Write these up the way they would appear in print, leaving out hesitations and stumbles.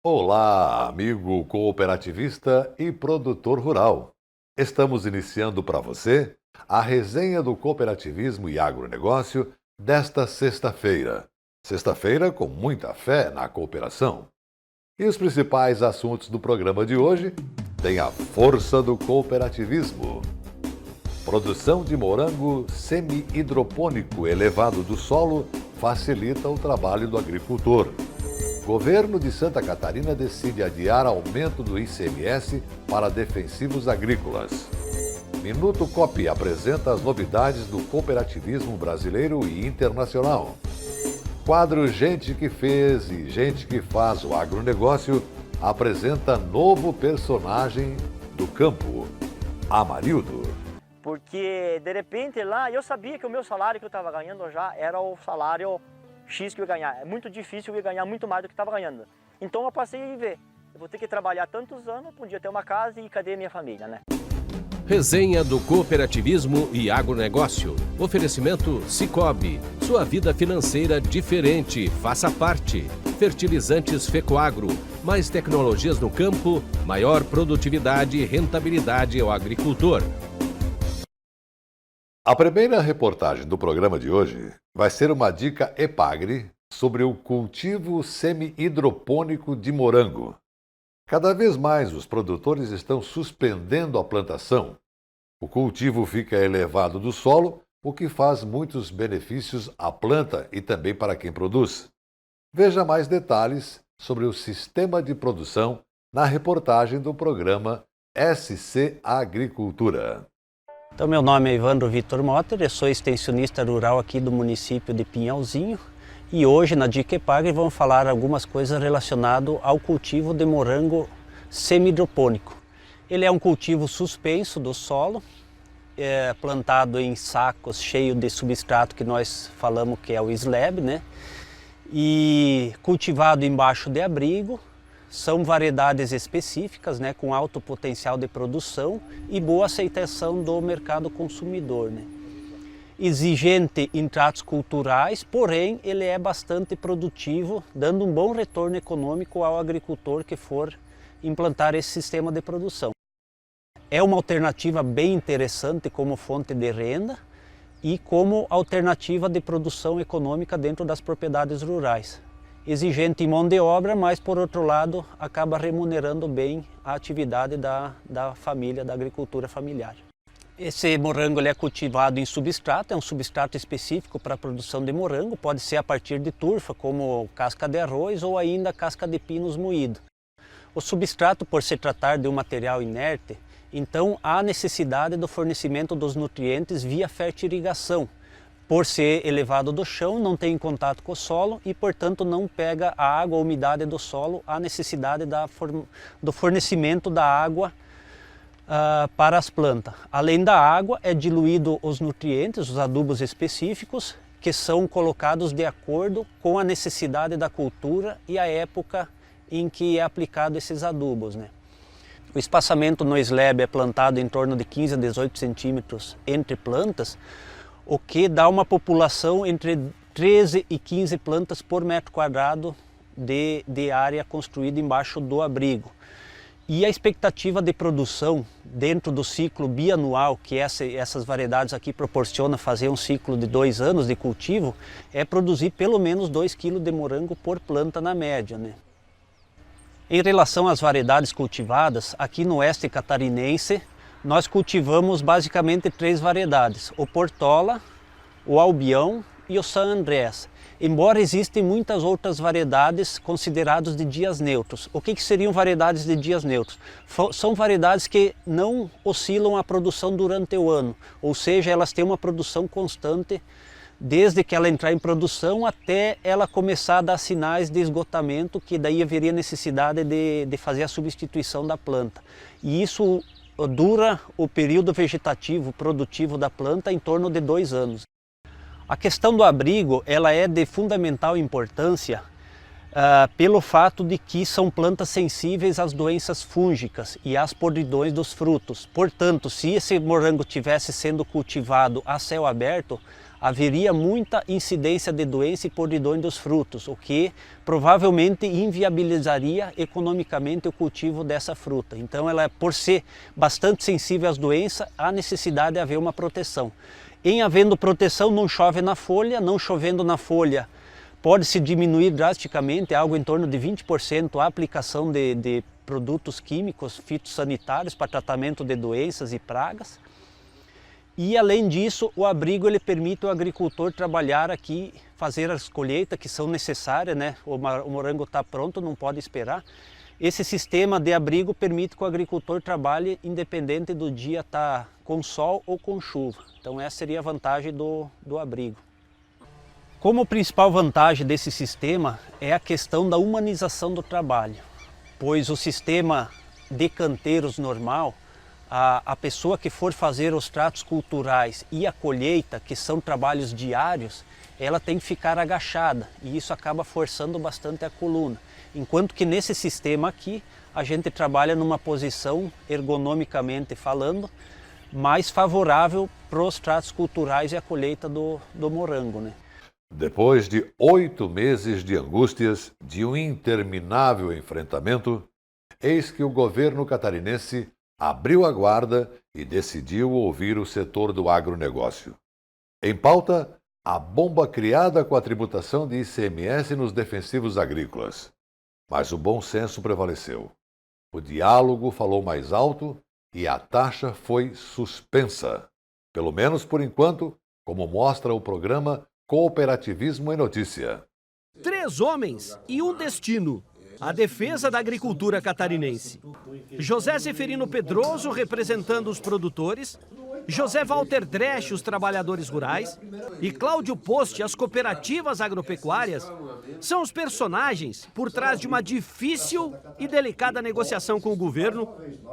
Olá, amigo cooperativista e produtor rural. Estamos iniciando para você a resenha do cooperativismo e agronegócio desta sexta-feira. Sexta-feira com muita fé na cooperação. E os principais assuntos do programa de hoje têm a força do cooperativismo. Produção de morango semi-hidropônico elevado do solo facilita o trabalho do agricultor. Governo de Santa Catarina decide adiar aumento do ICMS para defensivos agrícolas. Minuto Coop apresenta as novidades do cooperativismo brasileiro e internacional. Quadro Gente que Fez e Gente que Faz o Agronegócio apresenta novo personagem do campo, Amarildo. Porque de repente lá eu sabia que o meu salário que eu estava ganhando já era o salário X que eu ia ganhar. É muito difícil eu ia ganhar muito mais do que estava ganhando. Então eu passei a ver. Eu vou ter que trabalhar tantos anos para um dia ter uma casa e cadê a minha família, né? Resenha do cooperativismo e agronegócio. Oferecimento Sicoob. Sua vida financeira diferente. Faça parte. Fertilizantes Fecoagro. Mais tecnologias no campo, maior produtividade e rentabilidade ao agricultor. A primeira reportagem do programa de hoje vai ser uma dica Epagre sobre o cultivo semi-hidropônico de morango. Cada vez mais os produtores estão suspendendo a plantação. O cultivo fica elevado do solo, o que faz muitos benefícios à planta e também para quem produz. Veja mais detalhes sobre o sistema de produção na reportagem do programa SC Agricultura. Então, meu nome é Evandro Vitor Motter, eu sou extensionista rural aqui do município de Pinhalzinho e hoje na Dica Epagre vamos falar algumas coisas relacionadas ao cultivo de morango semi-hidropônico. Ele é um cultivo suspenso do solo, plantado em sacos cheios de substrato que nós falamos que é o slab, né? E cultivado embaixo de abrigo. São variedades específicas, né, com alto potencial de produção e boa aceitação do mercado consumidor, né? Exigente em tratos culturais, porém ele é bastante produtivo, dando um bom retorno econômico ao agricultor que for implantar esse sistema de produção. É uma alternativa bem interessante como fonte de renda e como alternativa de produção econômica dentro das propriedades rurais. Exigente em mão de obra, mas por outro lado acaba remunerando bem a atividade da família, da agricultura familiar. Esse morango ele é cultivado em substrato, é um substrato específico para a produção de morango, pode ser a partir de turfa, como casca de arroz ou ainda casca de pinos moído. O substrato, por se tratar de um material inerte, então há necessidade do fornecimento dos nutrientes via fertirrigação. Por ser elevado do chão, não tem contato com o solo e, portanto, não pega a água, a umidade do solo, a necessidade do fornecimento da água para as plantas. Além da água, é diluído os nutrientes, os adubos específicos, que são colocados de acordo com a necessidade da cultura e a época em que é aplicado esses adubos, né? O espaçamento no slab é plantado em torno de 15 a 18 centímetros entre plantas, o que dá uma população entre 13 e 15 plantas por metro quadrado de área construída embaixo do abrigo. E a expectativa de produção dentro do ciclo bianual, que essas variedades aqui proporcionam fazer um ciclo de 2 anos de cultivo, é produzir pelo menos 2 kg de morango por planta na média, né? Em relação às variedades cultivadas, aqui no oeste catarinense, nós cultivamos basicamente 3 variedades, o Portola, o Albião e o San Andrés. Embora existem muitas outras variedades consideradas de dias neutros. O que seriam variedades de dias neutros? São variedades que não oscilam a produção durante o ano, ou seja, elas têm uma produção constante desde que ela entrar em produção até ela começar a dar sinais de esgotamento, que daí haveria necessidade de fazer a substituição da planta. E isso dura o período vegetativo produtivo da planta em torno de 2 anos. A questão do abrigo ela é de fundamental importância pelo fato de que são plantas sensíveis às doenças fúngicas e às podridões dos frutos. Portanto, se esse morango tivesse sendo cultivado a céu aberto, haveria muita incidência de doença e podridão dos frutos, o que provavelmente inviabilizaria economicamente o cultivo dessa fruta. Então ela, por ser bastante sensível às doenças, há necessidade de haver uma proteção. Em havendo proteção, não chove na folha, não chovendo na folha, pode-se diminuir drasticamente, algo em torno de 20% a aplicação de produtos químicos fitossanitários para tratamento de doenças e pragas. E além disso, o abrigo ele permite o agricultor trabalhar aqui, fazer as colheitas que são necessárias, né? O morango está pronto, não pode esperar. Esse sistema de abrigo permite que o agricultor trabalhe independente do dia estar com sol ou com chuva. Então essa seria a vantagem do abrigo. Como principal vantagem desse sistema é a questão da humanização do trabalho, pois o sistema de canteiros normal, a pessoa que for fazer os tratos culturais e a colheita, que são trabalhos diários, ela tem que ficar agachada e isso acaba forçando bastante a coluna. Enquanto que nesse sistema aqui, a gente trabalha numa posição, ergonomicamente falando, mais favorável para os tratos culturais e a colheita do morango, né? Depois de 8 meses de angústias, de um interminável enfrentamento, eis que o governo catarinense abriu a guarda e decidiu ouvir o setor do agronegócio. Em pauta, a bomba criada com a tributação de ICMS nos defensivos agrícolas. Mas o bom senso prevaleceu. O diálogo falou mais alto e a taxa foi suspensa. Pelo menos por enquanto, como mostra o programa Cooperativismo em Notícia. 3 homens e um destino. A defesa da agricultura catarinense. José Zeferino Pedroso, representando os produtores, José Walter Dresch, os trabalhadores rurais, e Cláudio Poste, as cooperativas agropecuárias, são os personagens por trás de uma difícil e delicada negociação com o governo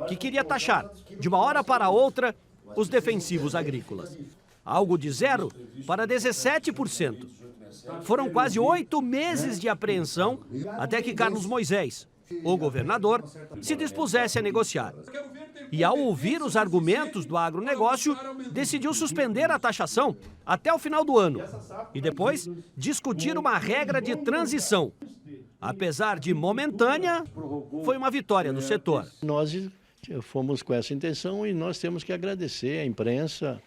que queria taxar, de uma hora para outra, os defensivos agrícolas. Algo de 0% para 17%. Foram quase 8 meses de apreensão até que Carlos Moisés, o governador, se dispusesse a negociar. E ao ouvir os argumentos do agronegócio, decidiu suspender a taxação até o final do ano e depois discutir uma regra de transição. Apesar de momentânea, foi uma vitória do setor. Nós fomos com essa intenção e nós temos que agradecer à imprensa,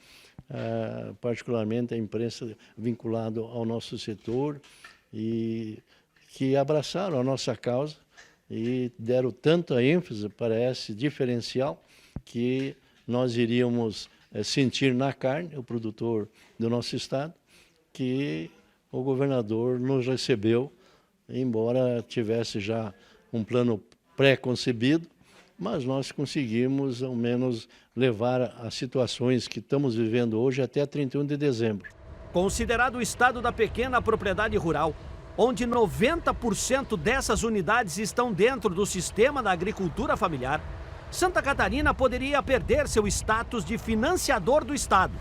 particularmente a imprensa vinculada ao nosso setor, e que abraçaram a nossa causa e deram tanta ênfase para esse diferencial que nós iríamos sentir na carne, o produtor do nosso estado, que o governador nos recebeu, embora tivesse já um plano pré-concebido, mas nós conseguimos, ao menos, levar as situações que estamos vivendo hoje até 31 de dezembro. Considerado o estado da pequena propriedade rural, onde 90% dessas unidades estão dentro do sistema da agricultura familiar, Santa Catarina poderia perder seu status de financiador do estado.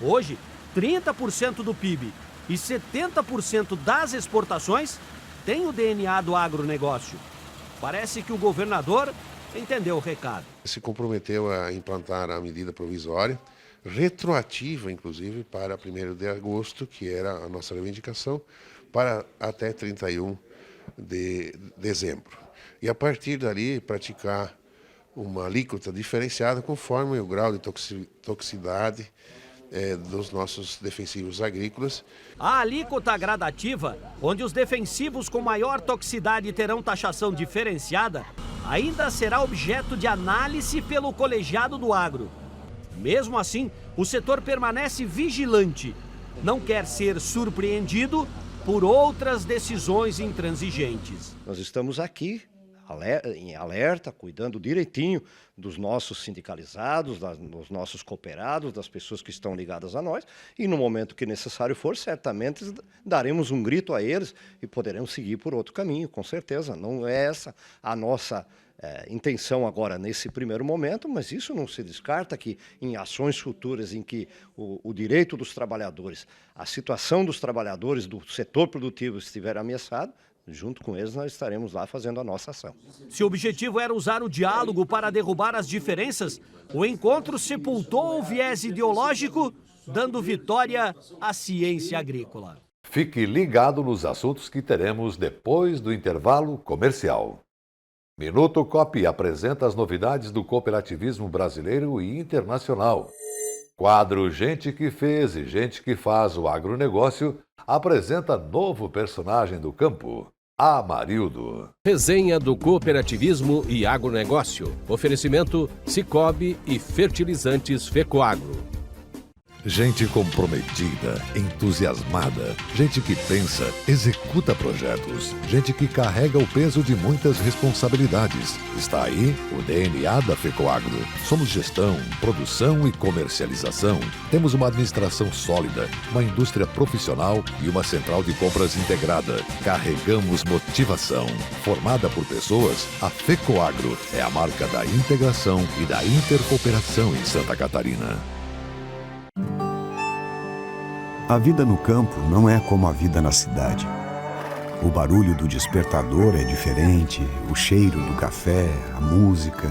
Hoje, 30% do PIB e 70% das exportações têm o DNA do agronegócio. Parece que o governador entendeu o recado. Se comprometeu a implantar a medida provisória, retroativa, inclusive, para 1º de agosto, que era a nossa reivindicação, para até 31 de dezembro. E a partir dali, praticar uma alíquota diferenciada conforme o grau de toxicidade dos nossos defensivos agrícolas. A alíquota gradativa, onde os defensivos com maior toxicidade terão taxação diferenciada, ainda será objeto de análise pelo colegiado do agro. Mesmo assim, o setor permanece vigilante. Não quer ser surpreendido por outras decisões intransigentes. Nós estamos aqui em alerta, cuidando direitinho dos nossos sindicalizados, dos nossos cooperados, das pessoas que estão ligadas a nós, e no momento que necessário for, certamente daremos um grito a eles e poderemos seguir por outro caminho, com certeza. Não é essa a nossa intenção agora nesse primeiro momento, mas isso não se descarta que em ações futuras em que o direito dos trabalhadores, a situação dos trabalhadores do setor produtivo estiver ameaçado, junto com eles nós estaremos lá fazendo a nossa ação. Se o objetivo era usar o diálogo para derrubar as diferenças, o encontro sepultou o viés ideológico dando vitória à ciência agrícola. Fique ligado nos assuntos que teremos depois do intervalo comercial. Minuto Cop apresenta as novidades do cooperativismo brasileiro e internacional. Quadro Gente que Fez e Gente que Faz o Agronegócio apresenta novo personagem do campo, Amarildo. Resenha do cooperativismo e agronegócio. Oferecimento Sicoob e fertilizantes Fecoagro. Gente comprometida, entusiasmada, gente que pensa, executa projetos, gente que carrega o peso de muitas responsabilidades. Está aí o DNA da Fecoagro. Somos gestão, produção e comercialização. Temos uma administração sólida, uma indústria profissional e uma central de compras integrada. Carregamos motivação. Formada por pessoas, a Fecoagro é a marca da integração e da intercooperação em Santa Catarina. A vida no campo não é como a vida na cidade. O barulho do despertador é diferente, o cheiro do café, a música.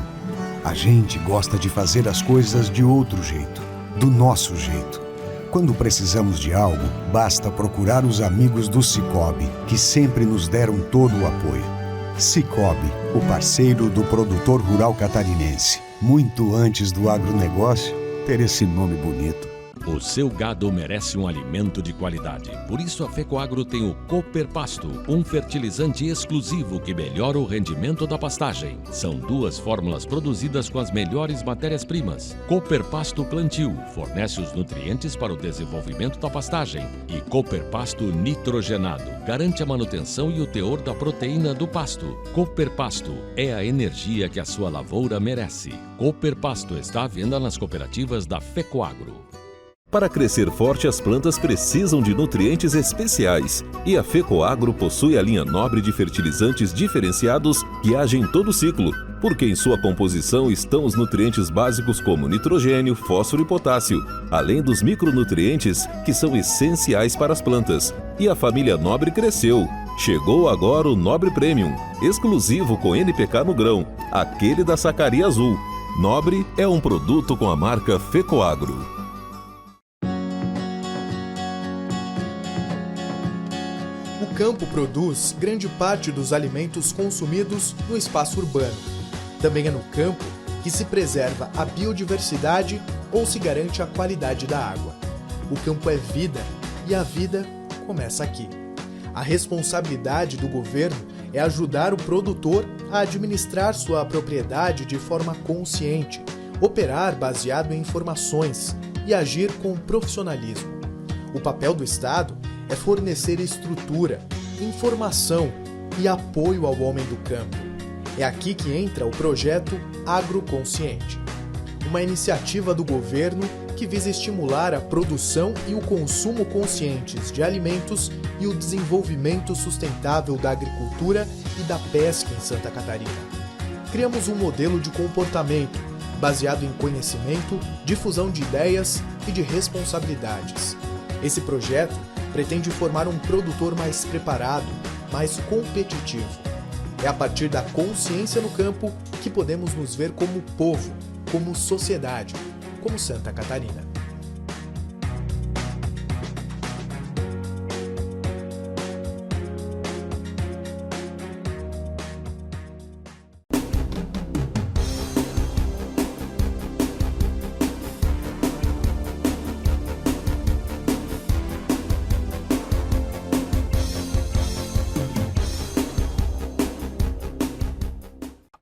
A gente gosta de fazer as coisas de outro jeito, do nosso jeito. Quando precisamos de algo, basta procurar os amigos do Sicoob, que sempre nos deram todo o apoio. Sicoob, o parceiro do produtor rural catarinense. Muito antes do agronegócio ter esse nome bonito. O seu gado merece um alimento de qualidade. Por isso a Fecoagro tem o Cooper Pasto, um fertilizante exclusivo que melhora o rendimento da pastagem. São 2 fórmulas produzidas com as melhores matérias-primas. Cooper Pasto Plantio fornece os nutrientes para o desenvolvimento da pastagem. E Cooper Pasto Nitrogenado garante a manutenção e o teor da proteína do pasto. Cooper Pasto é a energia que a sua lavoura merece. Cooper Pasto está à venda nas cooperativas da Fecoagro. Para crescer forte, as plantas precisam de nutrientes especiais. E a Fecoagro possui a linha nobre de fertilizantes diferenciados que agem em todo o ciclo, porque em sua composição estão os nutrientes básicos como nitrogênio, fósforo e potássio, além dos micronutrientes que são essenciais para as plantas. E a família Nobre cresceu. Chegou agora o Nobre Premium, exclusivo com NPK no grão, aquele da sacaria azul. Nobre é um produto com a marca Fecoagro. O campo produz grande parte dos alimentos consumidos no espaço urbano. Também é no campo que se preserva a biodiversidade ou se garante a qualidade da água. O campo é vida e a vida começa aqui. A responsabilidade do governo é ajudar o produtor a administrar sua propriedade de forma consciente, operar baseado em informações e agir com profissionalismo. O papel do Estado é fornecer estrutura, informação e apoio ao homem do campo. É aqui que entra o projeto Agroconsciente, uma iniciativa do governo que visa estimular a produção e o consumo conscientes de alimentos e o desenvolvimento sustentável da agricultura e da pesca em Santa Catarina. Criamos um modelo de comportamento baseado em conhecimento, difusão de ideias e de responsabilidades. Esse projeto pretende formar um produtor mais preparado, mais competitivo. É a partir da consciência no campo que podemos nos ver como povo, como sociedade, como Santa Catarina.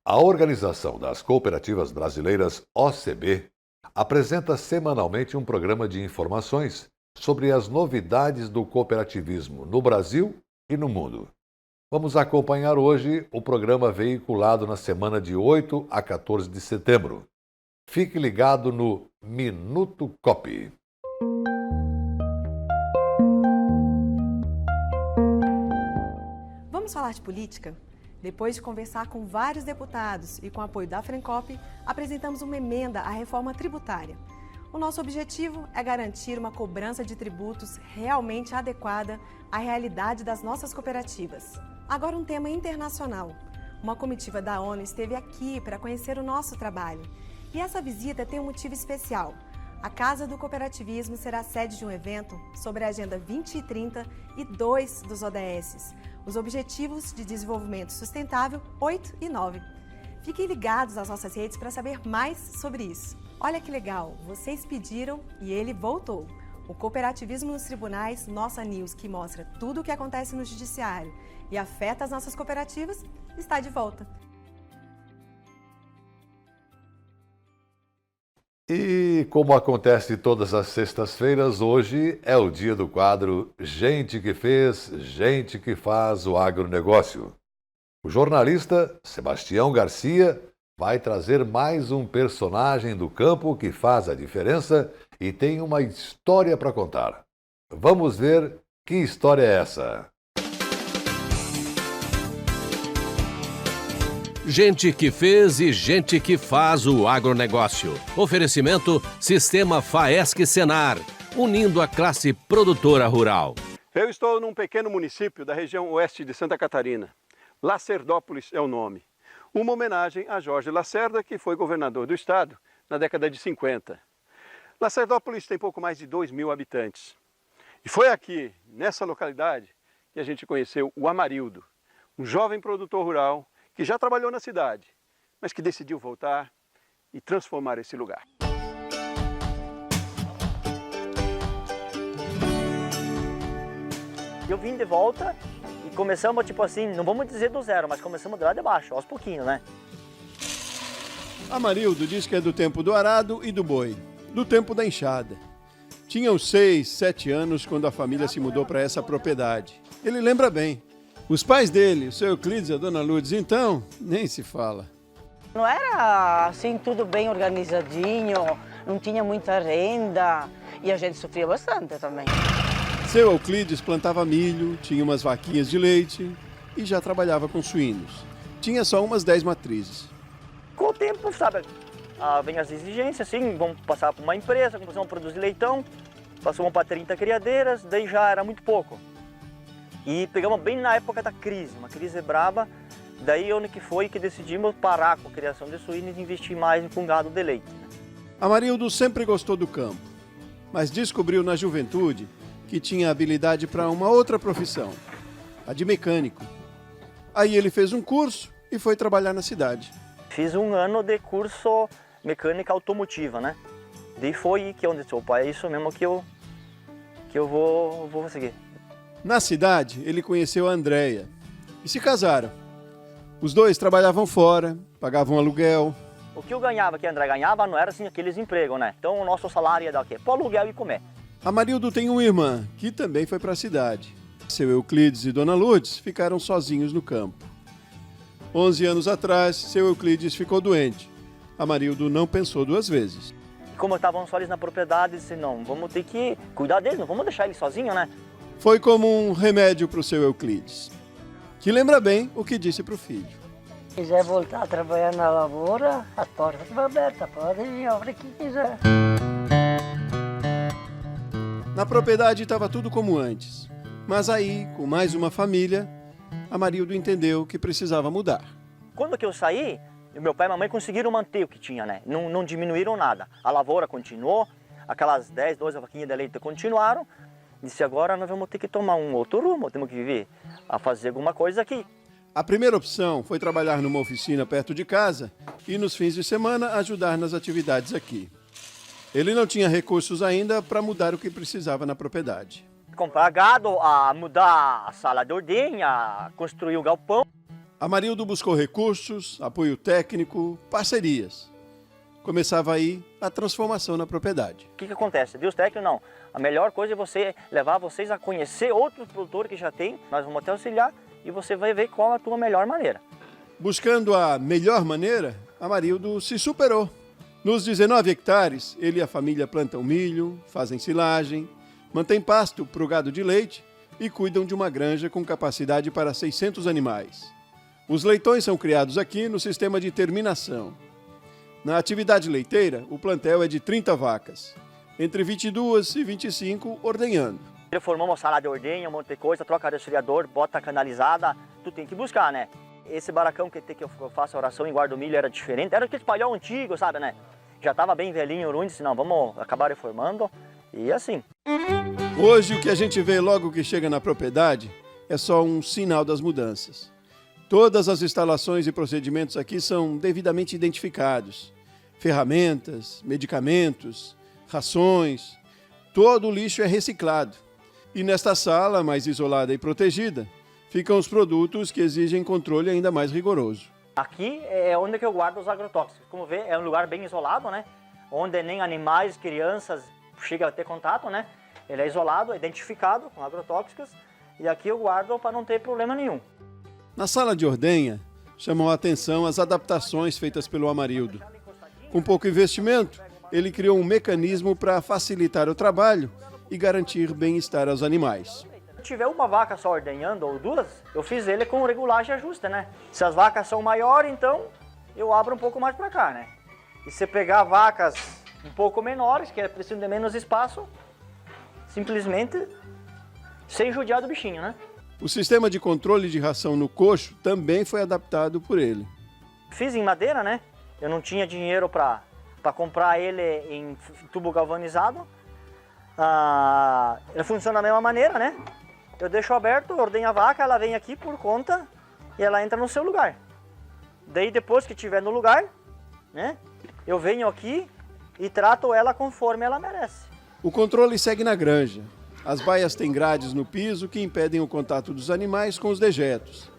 A Organização das Cooperativas Brasileiras, OCB, apresenta semanalmente um programa de informações sobre as novidades do cooperativismo no Brasil e no mundo. Vamos acompanhar hoje o programa veiculado na semana de 8 a 14 de setembro. Fique ligado no Minuto Cop. Vamos falar de política? Depois de conversar com vários deputados e com apoio da Frencop, apresentamos uma emenda à reforma tributária. O nosso objetivo é garantir uma cobrança de tributos realmente adequada à realidade das nossas cooperativas. Agora um tema internacional. Uma comitiva da ONU esteve aqui para conhecer o nosso trabalho. E essa visita tem um motivo especial. A Casa do Cooperativismo será sede de um evento sobre a Agenda 2030 e 2 dos ODS, os Objetivos de Desenvolvimento Sustentável 8 e 9. Fiquem ligados às nossas redes para saber mais sobre isso. Olha que legal, vocês pediram e ele voltou. O Cooperativismo nos Tribunais, nossa news que mostra tudo o que acontece no Judiciário e afeta as nossas cooperativas, está de volta. E como acontece todas as sextas-feiras, hoje é o dia do quadro Gente que Fez, Gente que Faz o Agronegócio. O jornalista Sebastião Garcia vai trazer mais um personagem do campo que faz a diferença e tem uma história para contar. Vamos ver que história é essa. Gente que fez e gente que faz o agronegócio. Oferecimento Sistema Faesc Senar, unindo a classe produtora rural. Eu estou num pequeno município da região oeste de Santa Catarina. Lacerdópolis é o nome. Uma homenagem a Jorge Lacerda, que foi governador do estado na década de 50. Lacerdópolis tem pouco mais de 2.000 habitantes. E foi aqui, nessa localidade, que a gente conheceu o Amarildo, um jovem produtor rural que já trabalhou na cidade, mas que decidiu voltar e transformar esse lugar. Eu vim de volta e começamos, tipo assim, não vamos dizer do zero, mas começamos de lá de baixo, aos pouquinhos, né? Amarildo diz que é do tempo do arado e do boi, do tempo da enxada. Tinham 6, 7 anos quando a família se mudou para essa propriedade. Ele lembra bem. Os pais dele, o seu Euclides e a dona Lourdes, então, nem se fala. Não era assim tudo bem organizadinho, não tinha muita renda e a gente sofria bastante também. Seu Euclides plantava milho, tinha umas vaquinhas de leite e já trabalhava com suínos. Tinha só umas 10 matrizes. Com o tempo, sabe, vem as exigências, assim, vamos passar para uma empresa, vamos produzir leitão, passamos para 30 criadeiras, daí já era muito pouco. E pegamos bem na época da crise, uma crise braba, daí onde que foi que decidimos parar com a criação de suínos e investir mais com gado de leite. Amarildo sempre gostou do campo, mas descobriu na juventude que tinha habilidade para uma outra profissão, a de mecânico. Aí ele fez um curso e foi trabalhar na cidade. Fiz um ano de curso mecânica automotiva, né? Daí foi que onde seu pai, é isso mesmo que eu vou seguir. Na cidade, ele conheceu a Andréia e se casaram. Os dois trabalhavam fora, pagavam aluguel. O que eu ganhava, que a André ganhava, não era assim aqueles empregos, né? Então o nosso salário ia dar o quê? Pô, aluguel e comer. Amarildo tem uma irmã, que também foi para a cidade. Seu Euclides e dona Lourdes ficaram sozinhos no campo. 11 anos atrás, seu Euclides ficou doente. Amarildo não pensou 2 vezes. Como estavam só eles na propriedade, disse, não, vamos ter que cuidar deles, não vamos deixar eles sozinhos, né? Foi como um remédio para o seu Euclides, que lembra bem o que disse para o filho. Se quiser voltar a trabalhar na lavoura, as portas estão abertas, pode vir a hora que quiser. Na propriedade estava tudo como antes, mas aí, com mais uma família, Amarildo entendeu que precisava mudar. Quando que eu saí, meu pai e mamãe conseguiram manter o que tinha, né? Não diminuíram nada. A lavoura continuou, aquelas 10, 12 vaquinhas de leite continuaram. Disse, agora nós vamos ter que tomar um outro rumo, temos que viver a fazer alguma coisa aqui. A primeira opção foi trabalhar numa oficina perto de casa e nos fins de semana ajudar nas atividades aqui. Ele não tinha recursos ainda para mudar o que precisava na propriedade. Comprar gado, a mudar a sala de ordenha, a construir o galpão. Amarildo buscou recursos, apoio técnico, parcerias. Começava aí a transformação na propriedade. O que acontece? Deus técnico não. A melhor coisa é você levar vocês a conhecer outros produtores que já tem. Nós vamos até auxiliar e você vai ver qual é a tua melhor maneira. Buscando a melhor maneira, Amarildo se superou. Nos 19 hectares, ele e a família plantam milho, fazem silagem, mantêm pasto para o gado de leite e cuidam de uma granja com capacidade para 600 animais. Os leitões são criados aqui no sistema de terminação. Na atividade leiteira, o plantel é de 30 vacas, entre 22 e 25 ordenhando. Reformamos sala de ordenha, um monte de coisa, troca de resfriador, bota canalizada, tu tem que buscar, né? Esse baracão que eu faço a oração e guardo milho era diferente, era aquele palhão antigo, sabe, né? Já estava bem velhinho o Ruim, disse, não, vamos acabar reformando. E assim. Hoje o que a gente vê logo que chega na propriedade é só um sinal das mudanças. Todas as instalações e procedimentos aqui são devidamente identificados. Ferramentas, medicamentos, rações, todo o lixo é reciclado. E nesta sala, mais isolada e protegida, ficam os produtos que exigem controle ainda mais rigoroso. Aqui é onde que eu guardo os agrotóxicos. Como vê, é um lugar bem isolado, né? Onde nem animais, crianças chegam a ter contato, né? Ele é isolado, é identificado com agrotóxicos. E aqui eu guardo para não ter problema nenhum. Na sala de ordenha, chamam a atenção as adaptações feitas pelo Amarildo. Com pouco investimento, ele criou um mecanismo para facilitar o trabalho e garantir bem-estar aos animais. Se tiver uma vaca só ordenhando ou duas, eu fiz ele com regulagem e ajuste, né? Se as vacas são maiores, então eu abro um pouco mais para cá, né? E se pegar vacas um pouco menores, que precisam de menos espaço, simplesmente sem judiar do bichinho, né? O sistema de controle de ração no coxo também foi adaptado por ele. Fiz em madeira, né? Eu não tinha dinheiro para comprar ele em tubo galvanizado. Ele funciona da mesma maneira, né? Eu deixo aberto, ordenho a vaca, ela vem aqui por conta e ela entra no seu lugar. Daí depois que estiver no lugar, né? Eu venho aqui e trato ela conforme ela merece. O controle segue na granja. As baias têm grades no piso que impedem o contato dos animais com os dejetos.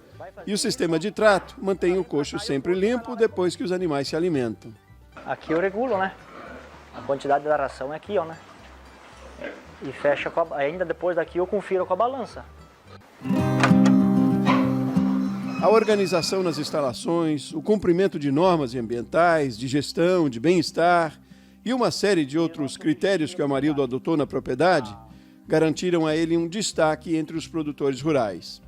E o sistema de trato mantém o coxo sempre limpo depois que os animais se alimentam. Aqui eu regulo, né? A quantidade da ração é aqui, ó, né? E fecha com ainda depois daqui eu confiro com a balança. A organização nas instalações, o cumprimento de normas ambientais, de gestão, de bem-estar e uma série de outros critérios que o Amarildo adotou na propriedade garantiram a ele um destaque entre os produtores rurais.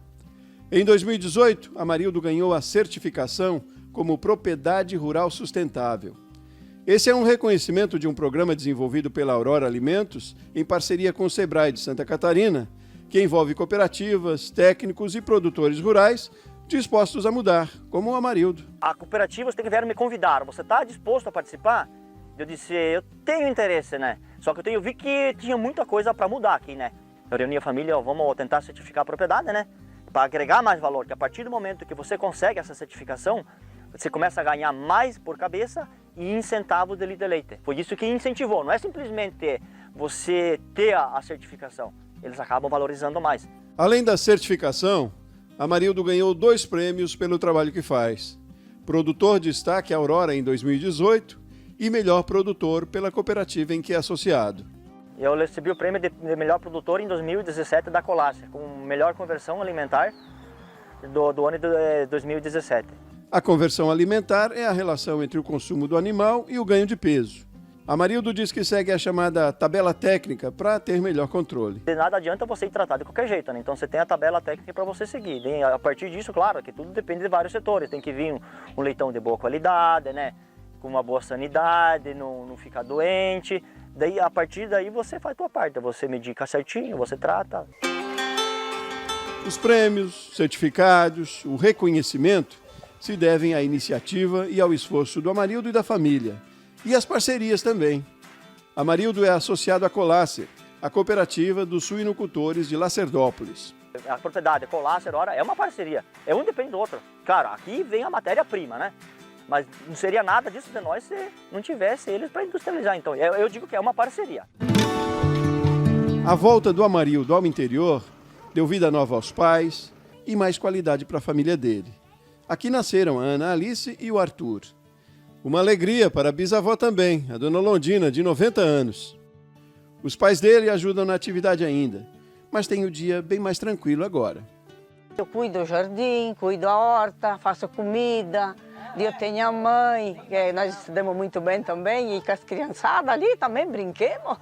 Em 2018, Amarildo ganhou a certificação como Propriedade Rural Sustentável. Esse é um reconhecimento de um programa desenvolvido pela Aurora Alimentos em parceria com o Sebrae de Santa Catarina, que envolve cooperativas, técnicos e produtores rurais dispostos a mudar, como o Amarildo. A cooperativa, você vieram me convidar, você está disposto a participar? Eu disse, eu tenho interesse, né? Só que eu vi que tinha muita coisa para mudar aqui, né? Eu reuni a família, vamos tentar certificar a propriedade, né? Para agregar mais valor, que a partir do momento que você consegue essa certificação, você começa a ganhar mais por cabeça e centavos de litro de leite. Foi isso que incentivou, não é simplesmente você ter a certificação, eles acabam valorizando mais. Além da certificação, Amarildo ganhou 2 prêmios pelo trabalho que faz. Produtor Destaque Aurora em 2018 e Melhor Produtor pela cooperativa em que é associado. Eu recebi o prêmio de melhor produtor em 2017 da Colácia, com melhor conversão alimentar do ano de 2017. A conversão alimentar é a relação entre o consumo do animal e o ganho de peso. Amarildo diz que segue a chamada tabela técnica para ter melhor controle. De nada adianta você ir tratar de qualquer jeito, né? Então você tem a tabela técnica para você seguir. E a partir disso, claro, que tudo depende de vários setores. Tem que vir um leitão de boa qualidade, né? Com uma boa sanidade, não ficar doente. Daí, a partir daí você faz a sua parte, você medica certinho, você trata. Os prêmios, certificados, o reconhecimento se devem à iniciativa e ao esforço do Amarildo e da família. E às parcerias também. Amarildo é associado à Colácer, a cooperativa dos suinocultores de Lacerdópolis. A propriedade Colácer, ora, é uma parceria, um depende do outro. Claro, aqui vem a matéria-prima, né? Mas não seria nada disso de nós se não tivesse eles para industrializar. Então, eu digo que é uma parceria. A volta do Amarildo ao interior deu vida nova aos pais e mais qualidade para a família dele. Aqui nasceram a Ana Alice e o Arthur. Uma alegria para a bisavó também, a dona Londina, de 90 anos. Os pais dele ajudam na atividade ainda, mas tem o dia bem mais tranquilo agora. Eu cuido do jardim, cuido da horta, faço comida. Eu tenho a mãe, que nós estudamos muito bem também, e com as criançadas ali também brinquemos.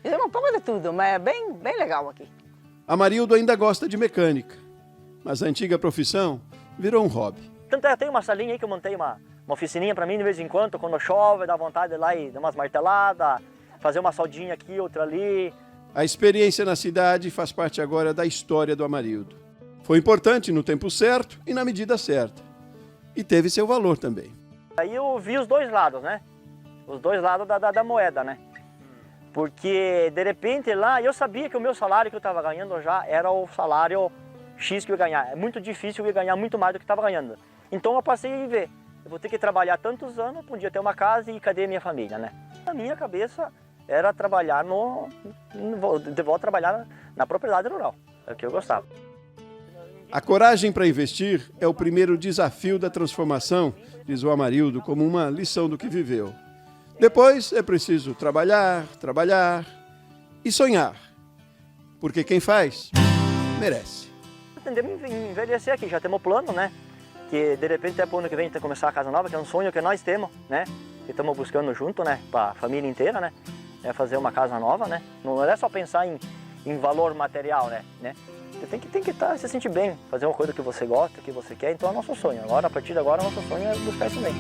Fizemos um pouco de tudo, mas é bem legal aqui. Amarildo ainda gosta de mecânica, mas a antiga profissão virou um hobby. Tanto é, tem uma salinha aí que eu montei uma oficininha para mim de vez em quando, quando chove, dá vontade de ir lá e dar umas marteladas, fazer uma soldinha aqui, outra ali. A experiência na cidade faz parte agora da história do Amarildo. Foi importante no tempo certo e na medida certa. E teve seu valor também. Aí eu vi os dois lados, né? os dois lados da moeda, né? Porque, de repente, lá eu sabia que o meu salário que eu estava ganhando já era o salário X que eu ia ganhar. É muito difícil eu ia ganhar muito mais do que estava ganhando. Então eu passei a ver, eu vou ter que trabalhar tantos anos para um dia ter uma casa e cadê a minha família, né? A minha cabeça era trabalhar de volta a trabalhar na propriedade rural, é o que eu gostava. A coragem para investir é o primeiro desafio da transformação, diz o Amarildo, como uma lição do que viveu. Depois é preciso trabalhar, trabalhar e sonhar, porque quem faz, merece. Pretendemos envelhecer aqui, já temos plano, né? Que de repente até para o ano que vem tem que começar a casa nova, que é um sonho que nós temos, né? Que estamos buscando junto, né? Para a família inteira, né? É fazer uma casa nova, né? Não é só pensar em valor material, né? Você tem que estar, se sentir bem, fazer uma coisa que você gosta, que você quer, então é nosso sonho. Agora, a partir de agora, nosso sonho é buscar isso bem.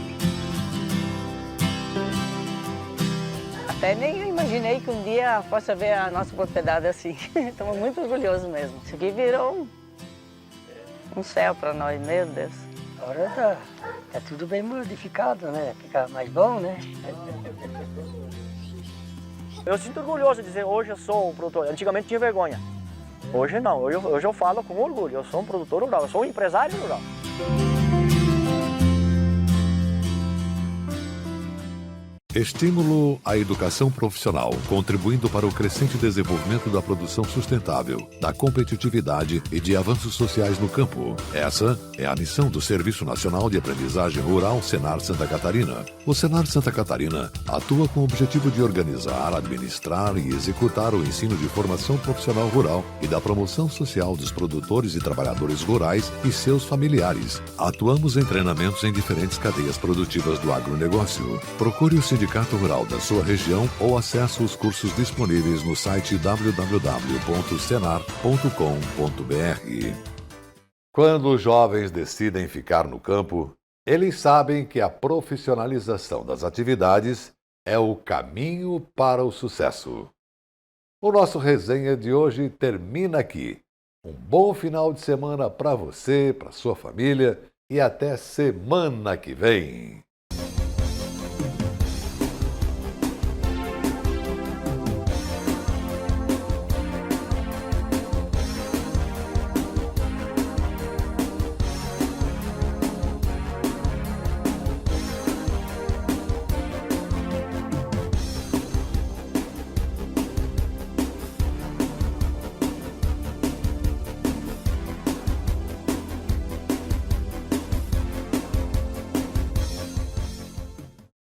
Até nem imaginei que um dia possa ver a nossa propriedade assim. Estamos muito orgulhosos mesmo. Isso aqui virou um céu para nós, meu Deus. Agora tá tudo bem modificado, né? Fica mais bom, né? Eu sinto orgulhoso de dizer hoje eu sou um produtor. Antigamente tinha vergonha. Hoje não, hoje eu falo com orgulho. Eu sou um produtor rural, eu sou um empresário rural. Estímulo à educação profissional, contribuindo para o crescente desenvolvimento da produção sustentável, da competitividade e de avanços sociais no campo. Essa é a missão do Serviço Nacional de Aprendizagem Rural Senar Santa Catarina. O Senar Santa Catarina atua com o objetivo de organizar, administrar e executar o ensino de formação profissional rural e da promoção social dos produtores e trabalhadores rurais e seus familiares. Atuamos em treinamentos em diferentes cadeias produtivas do agronegócio. Procure o Sindicato Rural da sua região ou acesse os cursos disponíveis no site www.senar.com.br. Quando os jovens decidem ficar no campo, eles sabem que a profissionalização das atividades é o caminho para o sucesso. O nosso resenha de hoje termina aqui. Um bom final de semana para você, para sua família e até semana que vem.